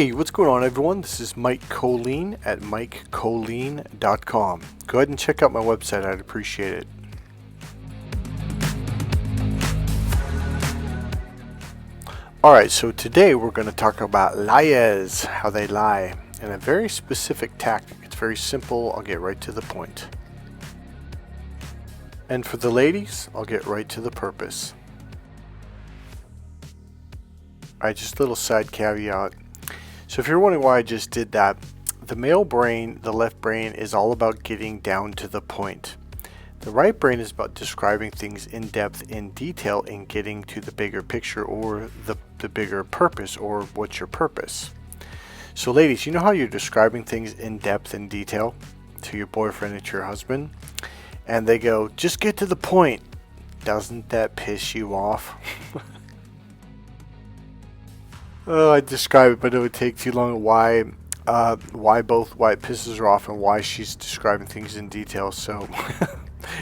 Hey, what's going on, everyone? This is Mike Colleen at MikeColleen.com. Go ahead and check out my website. I'd appreciate it. Alright, so today we're going to talk about liars, how they lie, and a very specific tactic. It's very simple. I'll get right to the point. And for the ladies, I'll get right to the purpose. Alright, just a little side caveat. So if you're wondering why I just did that, the male brain, the left brain, is all about getting down to the point. The right brain is about describing things in depth, in detail, and getting to the bigger picture or the bigger purpose, or what's your purpose. So ladies, you know how you're describing things in depth and detail to your boyfriend and to your husband, and they go, just get to the point. Doesn't that piss you off? Oh, I describe it, but it would take too long. Why it pisses her off and why she's describing things in detail. So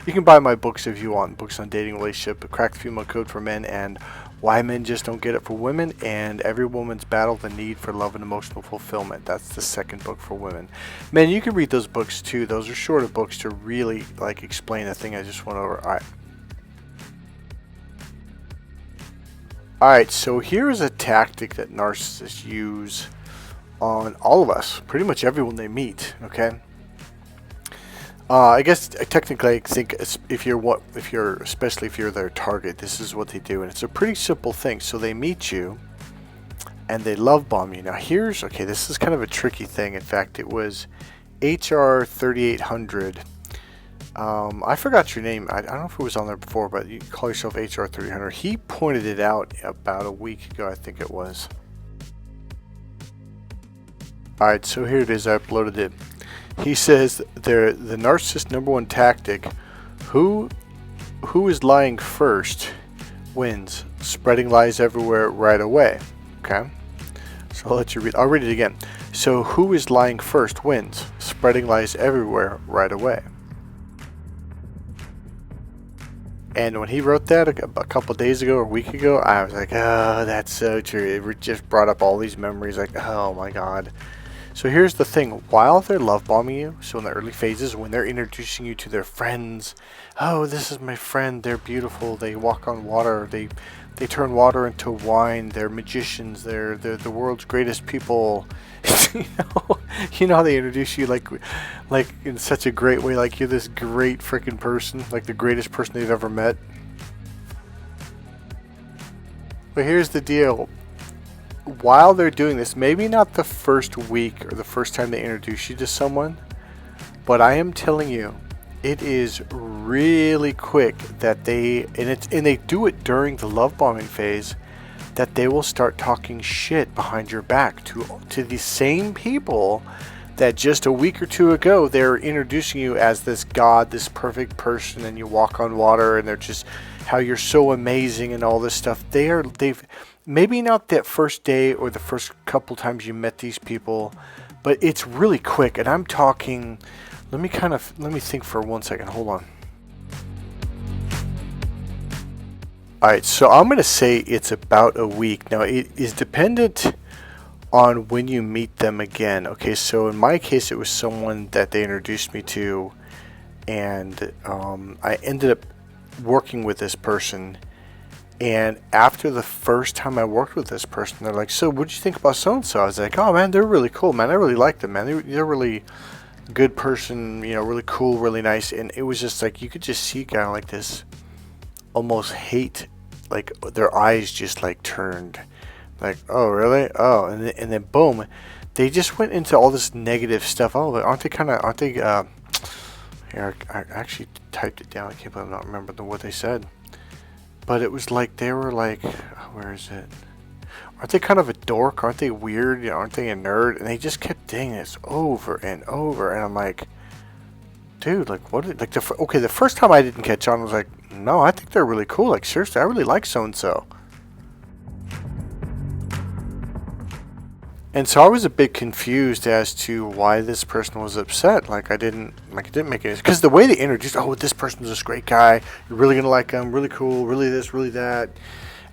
you can buy my books if you want. Books on dating, relationship, Crack the Female Code for Men, and Why Men Just Don't Get It for Women, and Every Woman's Battle, The Need for Love and Emotional Fulfillment. That's the second book for women. Men, you can read those books too. Those are shorter books to really explain the thing I just went over. Alright, so here's a tactic that narcissists use on all of us, pretty much everyone they meet, okay? I guess technically I think especially if you're their target, this is what they do, and it's a pretty simple thing. So they meet you and they love bomb you. Now this is kind of a tricky thing. In fact, it was HR 3800. I forgot your name. I don't know if it was on there before, but you call yourself HR 300. He pointed it out about a week ago, I think it was. Alright, so here it is. I uploaded it. He says the narcissist #1 tactic, who is lying first wins. Spreading lies everywhere right away. Okay? So I'll let you read. I'll read it again. So who is lying first wins. Spreading lies everywhere right away. And when he wrote that a couple days ago or a week ago, I was like, oh, that's so true. It just brought up all these memories, like, oh my god. So here's the thing. While they're love bombing you, so in the early phases, when they're introducing you to their friends, oh, this is my friend, they're beautiful, they walk on water, they turn water into wine, they're magicians, they're the world's greatest people. You know how they introduce you like in such a great way, like you're this great freaking person, like the greatest person they've ever met. But here's the deal. While they're doing this, maybe not the first week or the first time they introduce you to someone, but I am telling you, it is really quick that they do it during the love bombing phase, that they will start talking shit behind your back to the same people that just a week or two ago they're introducing you as this god, this perfect person, and you walk on water, and they're just how you're so amazing and all this stuff. They've maybe not that first day or the first couple times you met these people, but it's really quick. And I'm talking, let me think for 1 second. Hold on. Alright, so I'm going to say it's about a week. Now, it is dependent on when you meet them again. Okay, so in my case, it was someone that they introduced me to, and I ended up working with this person. And after the first time I worked with this person, they're like, so what'd you think about so-and-so? I was like, oh man, they're really cool, man. I really like them, man. They're really good person, really cool, really nice. And it was just like, you could just see kind of like this almost hate, like their eyes just like turned like, oh really? Oh, and then boom, they just went into all this negative stuff. Oh, but aren't they here, I actually typed it down. I can't believe I'm not remembering what they said. But it was like, they were like, where is it? Aren't they kind of a dork? Aren't they weird? Aren't they a nerd? And they just kept saying this over and over. And I'm like, dude, like what? Like the first time I didn't catch on, I was like, no, I think they're really cool. Like seriously, I really like so and so. And so I was a bit confused as to why this person was upset. It didn't make any sense. Because the way they introduced, oh, this person's this great guy, you're really gonna like him, really cool, really this, really that.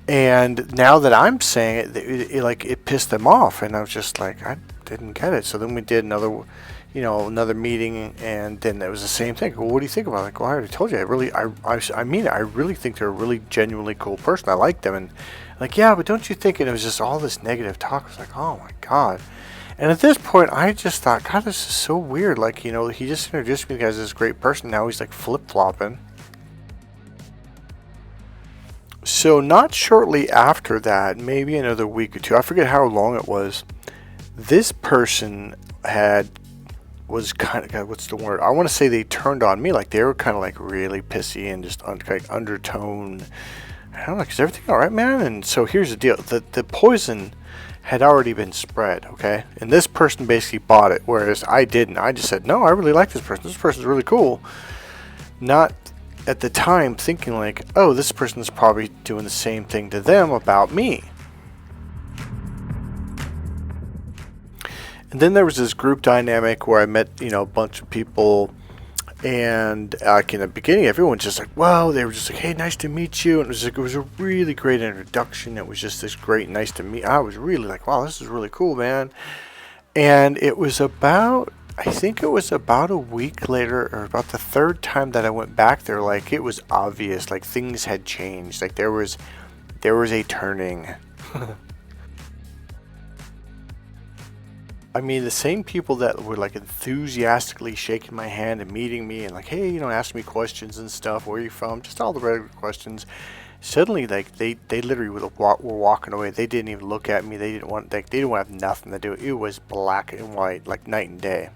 And now that I'm saying it, it pissed them off, and I was just like, I didn't get it. So then we did another meeting, and then it was the same thing. Well, what do you think about it? Like, well, I already told you. I mean, I really think they're a really genuinely cool person. I like them, and like, yeah, but don't you think? And it was just all this negative talk. I was like, oh my god. And at this point, I just thought, God, this is so weird. Like, he just introduced me as this great person. Now he's like flip flopping. So not shortly after that, maybe another week or two, I forget how long it was, this person was kind of, God, what's the word? I want to say they turned on me. Like, they were kind of like really pissy and just like undertone. I don't know, is everything all right, man? And so here's the deal. The poison had already been spread, okay? And this person basically bought it, whereas I didn't. I just said, no, I really like this person. This person's really cool. Not at the time thinking like, oh, this person's probably doing the same thing to them about me. And then there was this group dynamic where I met, a bunch of people, and like in the beginning, everyone's just like, wow, they were just like, hey, nice to meet you. And it was a really great introduction. It was just this great, nice to meet. I was really like, wow, this is really cool, man. And it was I think it was about a week later, or about the third time that I went back there, like it was obvious, like things had changed. Like there was a turning. I mean, the same people that were like enthusiastically shaking my hand and meeting me and like, hey, asking me questions and stuff, where are you from? Just all the regular questions. Suddenly, like they literally were walking away. They didn't even look at me. They didn't want to have nothing to do. It was black and white, like night and day.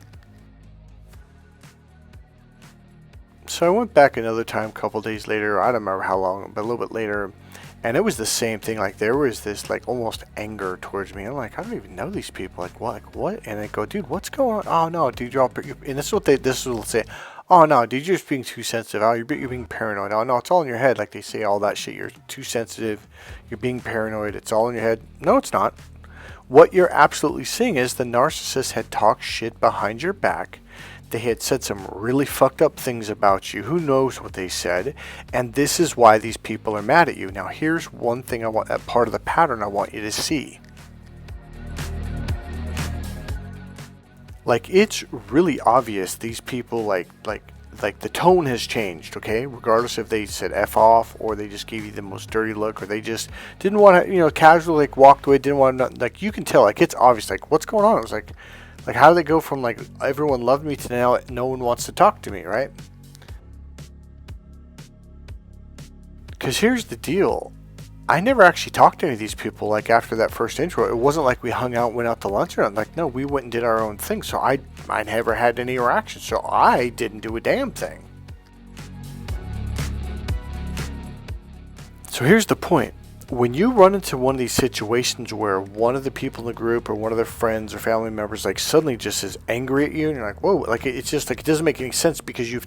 So I went back another time, a couple days later. I don't remember how long, but a little bit later, and it was the same thing. Like there was this like almost anger towards me. I'm like, I don't even know these people. Like what? Like what? And I go, dude, what's going on? Oh no, dude, and this is what they'll say. Oh no, dude, you're just being too sensitive. Oh, you're being paranoid. Oh no, it's all in your head. Like they say all that shit. You're too sensitive. You're being paranoid. It's all in your head. No, it's not. What you're absolutely seeing is the narcissist had talked shit behind your back. They had said some really fucked up things about you. Who knows what they said? And this is why these people are mad at you. Now, here's one thing that part of the pattern I want you to see. Like, it's really obvious these people, like the tone has changed, okay? Regardless if they said F off, or they just gave you the most dirty look, or they just didn't want to, casually, like, walked away, didn't want to, like, you can tell, like, it's obvious, like, what's going on? It was like, how did they go from, like, everyone loved me to now no one wants to talk to me, right? Because here's the deal. I never actually talked to any of these people, like, after that first intro. It wasn't like we hung out, went out to lunch or nothing. Like, no, we went and did our own thing. So I never had any interaction. So I didn't do a damn thing. So here's the point. When you run into one of these situations where one of the people in the group or one of their friends or family members like suddenly just is angry at you and you're like, whoa, like it's just like it doesn't make any sense because you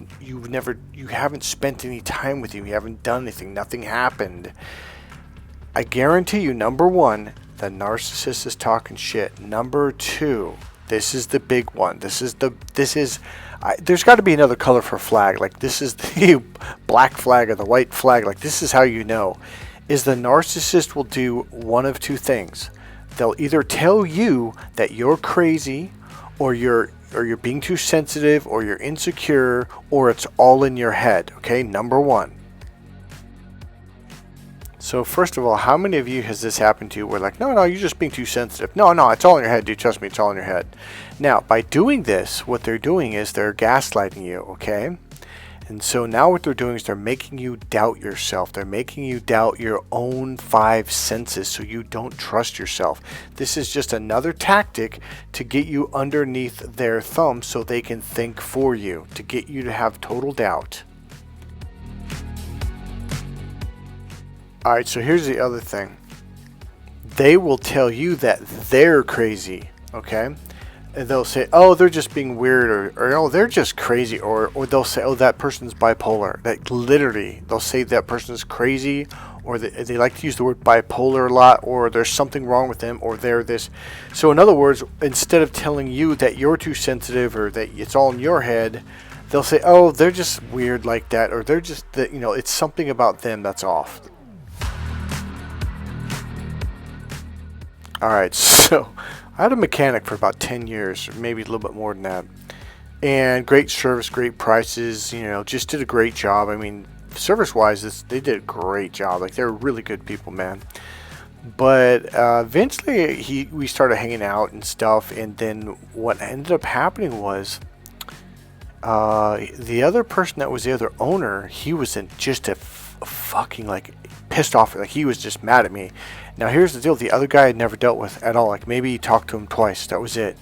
haven't spent any time with you haven't done anything, nothing happened. I guarantee you, number one, the narcissist is talking shit. Number two, this is the big one. There's got to be another color for flag. Like this is the black flag or the white flag. Like this is how you know. Is the narcissist will do one of two things. They'll either tell you that you're crazy or you're being too sensitive or you're insecure or it's all in your head. Okay, number one. So first of all, how many of you has this happened to where like, no, you're just being too sensitive. No, it's all in your head, dude. Trust me, it's all in your head. Now, by doing this, what they're doing is they're gaslighting you, okay? And so now what they're doing is they're making you doubt yourself. They're making you doubt your own five senses so you don't trust yourself. This is just another tactic to get you underneath their thumb so they can think for you, to get you to have total doubt. Alright, so here's the other thing. They will tell you that they're crazy, okay? And they'll say, oh, they're just being weird, or oh, they're just crazy, or they'll say, oh, that person's bipolar. That literally, they'll say that person is crazy, or they like to use the word bipolar a lot, or there's something wrong with them, or they're this. So in other words, instead of telling you that you're too sensitive or that it's all in your head, they'll say, oh, they're just weird like that, or they're just, it's something about them that's off. All right, so I had a mechanic for about 10 years, or maybe a little bit more than that. And great service, great prices, just did a great job. I mean, service-wise, they did a great job. Like, they're really good people, man. But eventually, we started hanging out and stuff. And then what ended up happening was the other person that was the other owner, he was in just a fucking, like, pissed off. Like, he was just mad at me. Now, here's the deal. The other guy I had never dealt with at all. Like, maybe he talked to him twice. That was it.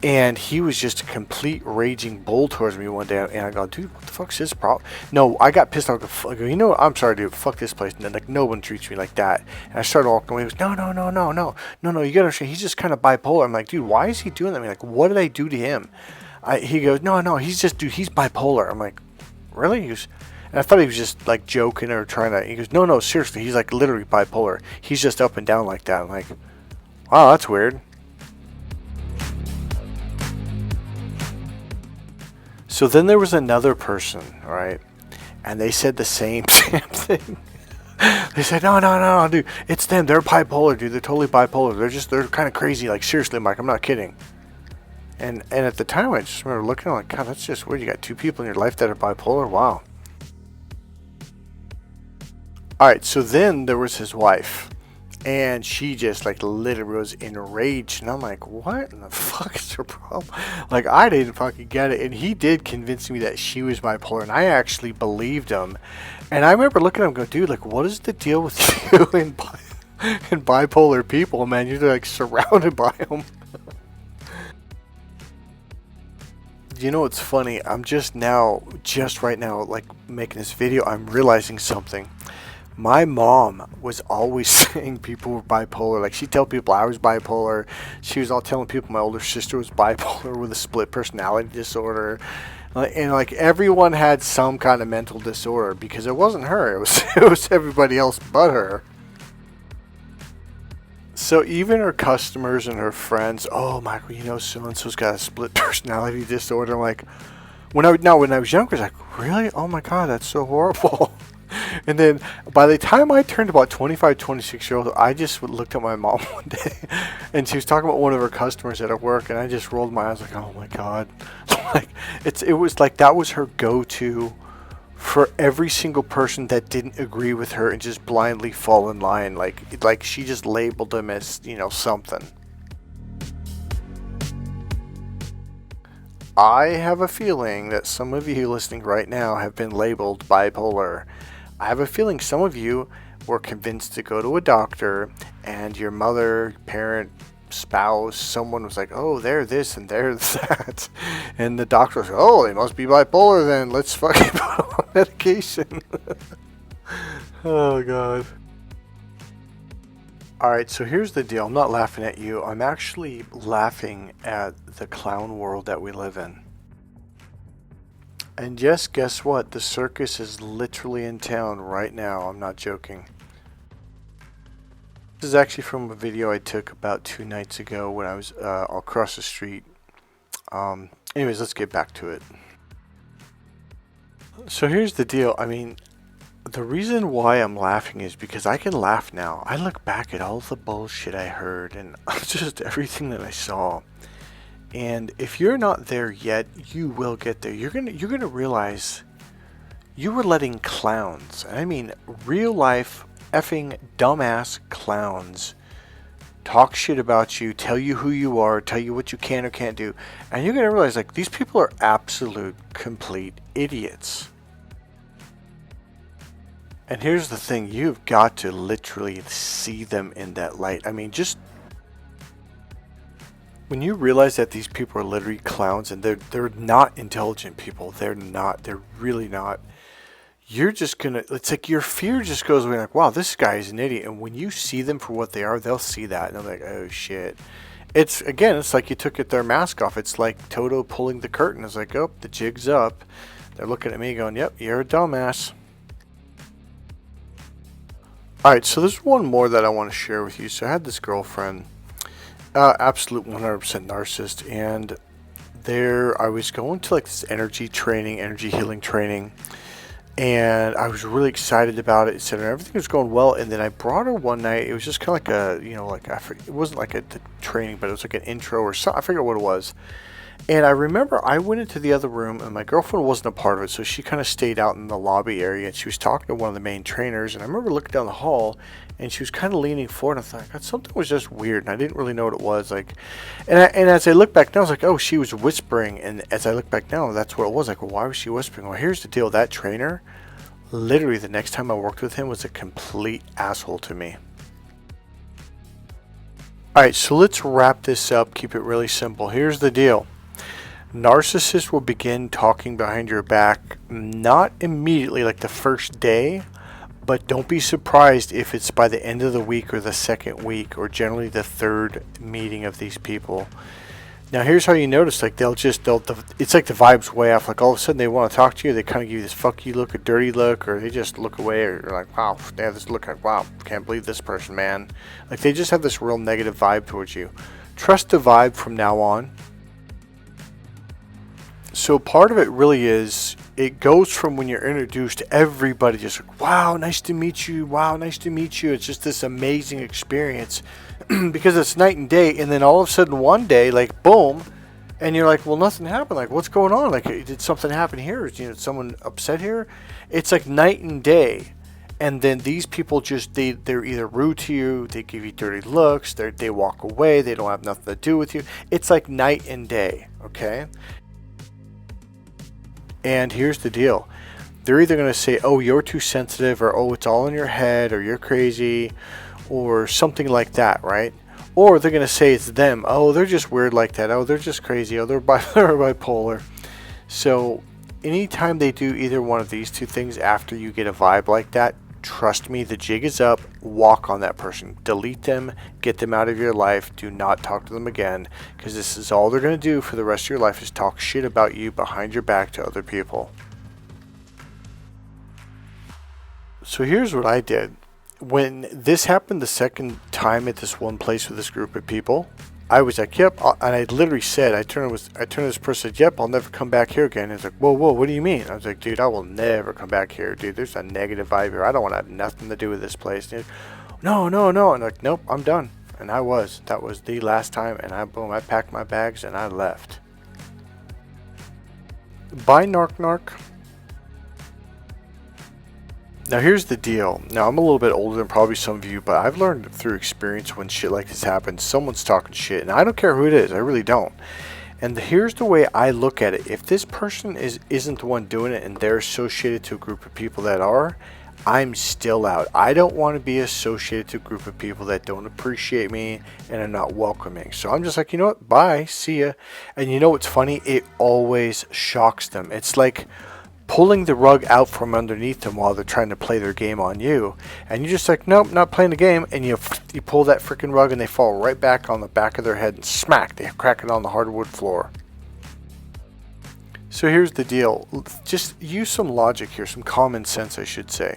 And he was just a complete raging bull towards me one day. And I go, dude, what the fuck's his problem? No, I got pissed off. I go, you know what? I'm sorry, dude. Fuck this place. And then, like, no one treats me like that. And I started walking away. He goes, no. You gotta understand. He's just kind of bipolar. I'm like, dude, why is he doing that? I mean, like, what did I do to him? He goes, no. He's just, dude, he's bipolar. I'm like, really? He goes, and I thought he was just, like, joking or trying to. He goes, no, seriously. He's, like, literally bipolar. He's just up and down like that. I'm like, wow, that's weird. So then there was another person, right? And they said the same thing. They said, no, dude, it's them. They're bipolar, dude. They're totally bipolar. They're kind of crazy. Like, seriously, Mike, I'm not kidding. And at the time, I just remember looking, like, God, that's just weird. You got two people in your life that are bipolar? Wow. All right, so then there was his wife. And she just, like, literally was enraged. And I'm like, what in the fuck is her problem? Like, I didn't fucking get it. And he did convince me that she was bipolar. And I actually believed him. And I remember looking at him and going, dude, like, what is the deal with you and bipolar people, man? You're, like, surrounded by them. You know what's funny? I'm just right now, like, making this video, I'm realizing something. My mom was always saying people were bipolar. Like, she'd tell people I was bipolar. She was all telling people my older sister was bipolar with a split personality disorder. And, like, everyone had some kind of mental disorder because it wasn't her. It was everybody else but her. So even her customers and her friends, oh, Michael, so-and-so's got a split personality disorder. I'm like, when I was younger, I was like, really? Oh, my God, that's so horrible. And then by the time I turned about 25, 26 years old, I just looked at my mom one day and she was talking about one of her customers at her work, and I just rolled my eyes like, oh my God. Like, it was like that was her go-to for every single person that didn't agree with her and just blindly fall in line. Like she just labeled them as, something. I have a feeling that some of you listening right now have been labeled bipolar. I have a feeling some of you were convinced to go to a doctor and your mother, parent, spouse, someone was like, oh, they're this and they're that. And the doctor was like, oh, they must be bipolar then. Let's fucking put them on medication. Oh, God. Alright, so here's the deal. I'm not laughing at you. I'm actually laughing at the clown world that we live in. And yes, guess what? The circus is literally in town right now. I'm not joking. This is actually from a video I took about 2 nights ago when I was across the street. Anyways, let's get back to it. So here's the deal. I mean, the reason why I'm laughing is because I can laugh now. I look back at all the bullshit I heard and just everything that I saw. And if you're not there yet, you will get there. You're gonna realize you were letting clowns, and I mean real life effing dumbass clowns, talk shit about you, tell you who you are, tell you what you can or can't do, and you're gonna realize, like, these people are absolute complete idiots. And here's the thing, you've got to literally see them in that light. I mean, just when you realize that these people are literally clowns and they're not intelligent people, they're really not. You're just gonna, it's like your fear just goes away, like, wow, this guy is an idiot. And when you see them for what they are, they'll see that and they're like, oh shit. It's like you took their mask off. It's like Toto pulling the curtain. It's like, oh, the jig's up. They're looking at me going, yep, you're a dumbass. Alright, so there's one more that I want to share with you. So I had this girlfriend, absolute 100% narcissist, and I was going to like this energy healing training, And I was really excited about it, etc. Everything was going well, and then I brought her one night. It was just kind of like a, like it wasn't like the training, but it was like an intro or something. I forget what it was. And I remember I went into the other room, and my girlfriend wasn't a part of it, so she kind of stayed out in the lobby area, and she was talking to one of the main trainers. And I remember looking down the hall, and she was kind of leaning forward. And I thought, God, something was just weird, and I didn't really know what it was. And as I look back now, I was like, oh, she was whispering. And as I look back now, that's what it was. Like, well, why was she whispering? Well, here's the deal. That trainer, literally the next time I worked with him, was a complete asshole to me. All right, so let's wrap this up. Keep it really simple. Here's the deal. Narcissists will begin talking behind your back, not immediately like the first day, but don't be surprised if it's by the end of the week or the second week or generally the third meeting of these people. Now here's how you notice, like it's like the vibe's way off. Like all of a sudden they want to talk to you, they kind of give you this fuck you look, a dirty look, or they just look away, or like, wow, they have this look like, wow, can't believe this person, man. Like they just have this real negative vibe towards you. Trust the vibe from now on. So part of it really is, it goes from when you're introduced to everybody just like, wow, nice to meet you. Wow, nice to meet you. It's just this amazing experience because it's night and day. And then all of a sudden one day, like boom, and you're like, well, nothing happened. Like, what's going on? Like, did something happen here? Is someone upset here? It's like night and day. And then these people just, they're either rude to you, they give you dirty looks, they walk away, they don't have nothing to do with you. It's like night and day, okay? And here's the deal. They're either going to say, oh, you're too sensitive, or oh, it's all in your head, or you're crazy, or something like that, right? Or they're going to say it's them. Oh, they're just weird like that. Oh, they're just crazy. Oh, they're bipolar. So anytime they do either one of these two things after you get a vibe like that, trust me, the jig is up. Walk on that person. Delete them. Get them out of your life. Do not talk to them again, because this is all they're going to do for the rest of your life, is talk shit about you behind your back to other people. So here's what I did. When this happened the second time at this one place with this group of people, I was like, yep. And I literally said, I turned to this person and said, yep, I'll never come back here again. He's like, whoa, what do you mean? I was like, dude, I will never come back here, dude. There's a negative vibe here. I don't want to have nothing to do with this place. Dude. No. And I'm like, nope, I'm done. And that was the last time. And I packed my bags and I left. Bye, narc. Now here's the deal. Now I'm a little bit older than probably some of you, but I've learned through experience when shit like this happens, someone's talking shit, and I don't care who it is, I really don't. And here's the way I look at it. If this person isn't the one doing it and they're associated to a group of people that are, I'm still out. I don't want to be associated to a group of people that don't appreciate me and are not welcoming. So I'm just like, you know what? Bye. See ya. And you know what's funny? It always shocks them. It's like pulling the rug out from underneath them while they're trying to play their game on you, and you're just like, nope, not playing the game, and you pull that freaking rug and they fall right back on the back of their head and smack, they crack it on the hardwood floor. So here's the deal. Just use some logic here, some common sense, I should say.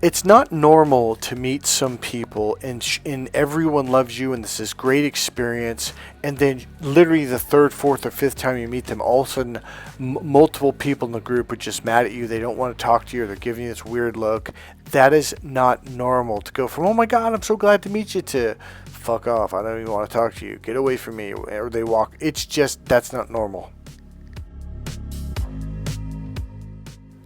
It's not normal to meet some people and everyone loves you and this is great experience, and then literally the third, fourth, or fifth time you meet them, all of a sudden multiple people in the group are just mad at you. They don't want to talk to you, or they're giving you this weird look. That is not normal to go from, oh my god, I'm so glad to meet you, to fuck off, I don't even want to talk to you, get away from me, or they walk. It's just, that's not normal.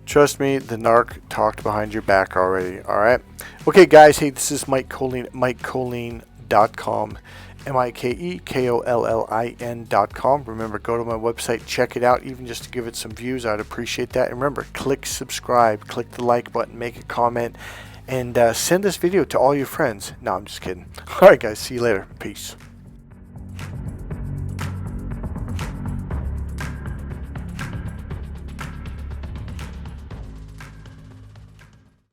Trust me, the narc talked behind your back already, alright? Okay, guys, hey, this is Mike Colleen, MikeColleen.com, MikeKollin.com. Remember, go to my website, check it out, even just to give it some views. I'd appreciate that. And remember, click subscribe, click the like button, make a comment, and send this video to all your friends. No, I'm just kidding. Alright, guys, see you later. Peace.